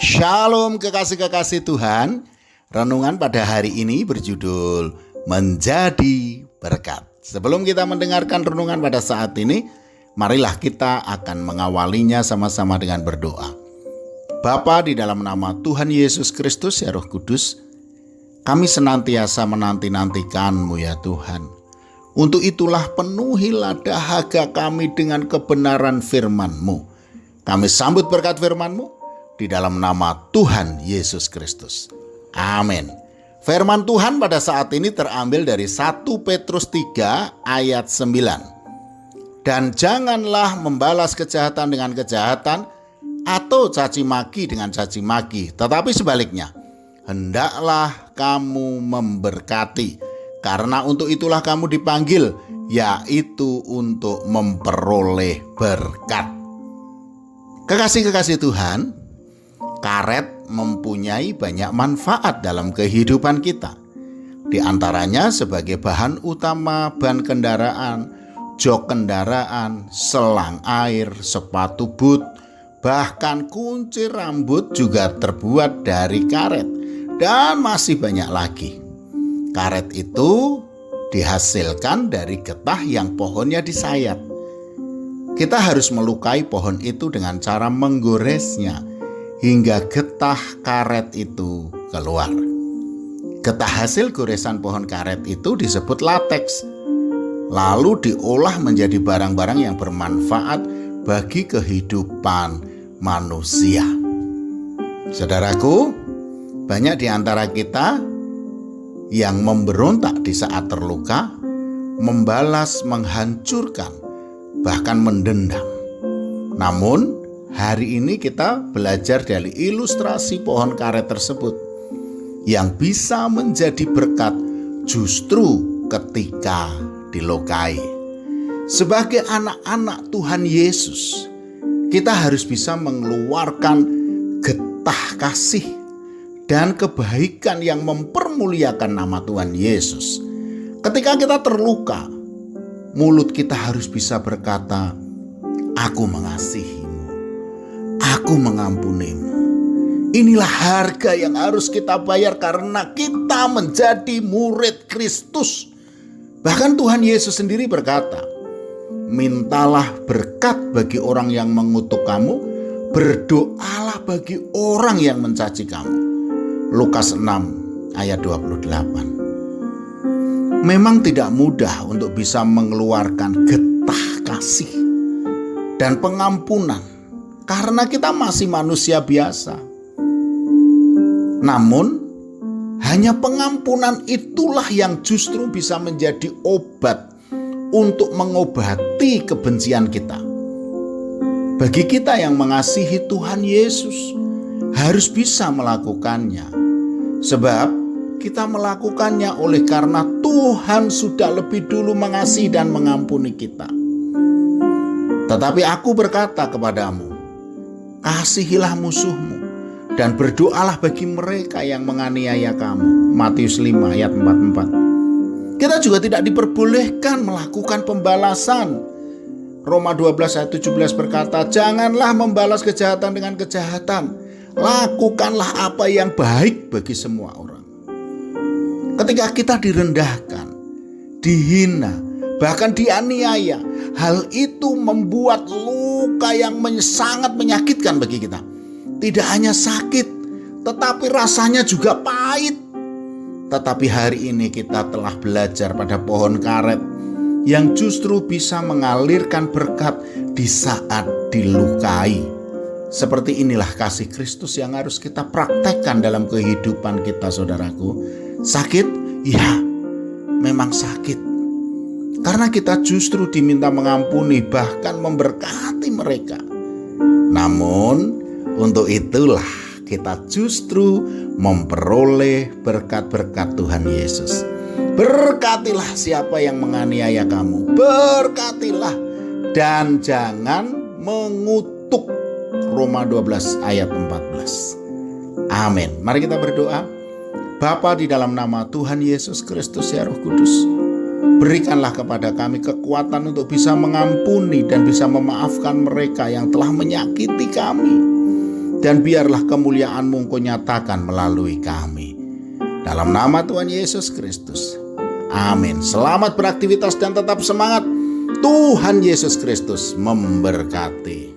Shalom kekasih-kekasih Tuhan. Renungan pada hari ini berjudul Menjadi Berkat. Sebelum kita mendengarkan renungan pada saat ini, marilah kita akan mengawalinya sama-sama dengan berdoa. Bapa, di dalam nama Tuhan Yesus Kristus ya Roh Kudus, kami senantiasa menanti-nantikan-Mu ya Tuhan. Untuk itulah penuhilah dahaga kami dengan kebenaran firman-Mu. Kami sambut berkat firman-Mu di dalam nama Tuhan Yesus Kristus. Amin. Firman Tuhan pada saat ini terambil dari 1 Petrus 3 ayat 9. Dan janganlah membalas kejahatan dengan kejahatan atau caci maki dengan caci maki, tetapi sebaliknya, hendaklah kamu memberkati, karena untuk itulah kamu dipanggil, yaitu untuk memperoleh berkat. Kekasih-kekasih Tuhan, karet mempunyai banyak manfaat dalam kehidupan kita. Di antaranya sebagai bahan utama ban kendaraan, jok kendaraan, selang air, sepatu boot, bahkan kunci rambut juga terbuat dari karet, dan masih banyak lagi. Karet itu dihasilkan dari getah yang pohonnya disayat. Kita harus melukai pohon itu dengan cara menggoresnya hingga getah karet itu keluar. Getah hasil goresan pohon karet itu disebut lateks, lalu diolah menjadi barang-barang yang bermanfaat bagi kehidupan manusia. Saudaraku, banyak di antara kita yang memberontak di saat terluka, membalas, menghancurkan, bahkan mendendam. Namun, hari ini kita belajar dari ilustrasi pohon karet tersebut yang bisa menjadi berkat justru ketika dilukai. Sebagai anak-anak Tuhan Yesus, kita harus bisa mengeluarkan getah kasih dan kebaikan yang mempermuliakan nama Tuhan Yesus. Ketika kita terluka, mulut kita harus bisa berkata, "Aku mengasihi, aku mengampunimu." Inilah harga yang harus kita bayar karena kita menjadi murid Kristus. Bahkan Tuhan Yesus sendiri berkata, "Mintalah berkat bagi orang yang mengutuk kamu, berdoalah bagi orang yang mencaci kamu." Lukas 6 ayat 28. Memang tidak mudah untuk bisa mengeluarkan getah kasih dan pengampunan, karena kita masih manusia biasa. Namun, hanya pengampunan itulah yang justru bisa menjadi obat untuk mengobati kebencian kita. Bagi kita yang mengasihi Tuhan Yesus, harus bisa melakukannya. Sebab kita melakukannya oleh karena Tuhan sudah lebih dulu mengasihi dan mengampuni kita. Tetapi aku berkata kepadamu, kasihilah musuhmu dan berdoalah bagi mereka yang menganiaya kamu. Matius 5 ayat 44. Kita juga tidak diperbolehkan melakukan pembalasan. Roma 12 ayat 17 berkata, janganlah membalas kejahatan dengan kejahatan. Lakukanlah apa yang baik bagi semua orang. Ketika kita direndahkan, dihina, bahkan dianiaya, hal itu membuat luka yang sangat menyakitkan bagi kita. Tidak hanya sakit, tetapi rasanya juga pahit. Tetapi hari ini kita telah belajar pada pohon karet yang justru bisa mengalirkan berkat di saat dilukai. Seperti inilah kasih Kristus yang harus kita praktekkan dalam kehidupan kita, saudaraku. Sakit? Ya, memang sakit. Karena kita justru diminta mengampuni, bahkan memberkati mereka. Namun, untuk itulah kita justru memperoleh berkat-berkat Tuhan Yesus. Berkatilah siapa yang menganiaya kamu. Berkatilah dan jangan mengutuk. Roma 12 ayat 14. Amin. Mari kita berdoa. Bapa, di dalam nama Tuhan Yesus Kristus ya Roh Kudus, berikanlah kepada kami kekuatan untuk bisa mengampuni dan bisa memaafkan mereka yang telah menyakiti kami. dan biarlah kemuliaan-Mu Engkau nyatakan melalui kami. Dalam nama Tuhan Yesus Kristus. Amin. Selamat beraktivitas dan tetap semangat. Tuhan Yesus Kristus memberkati.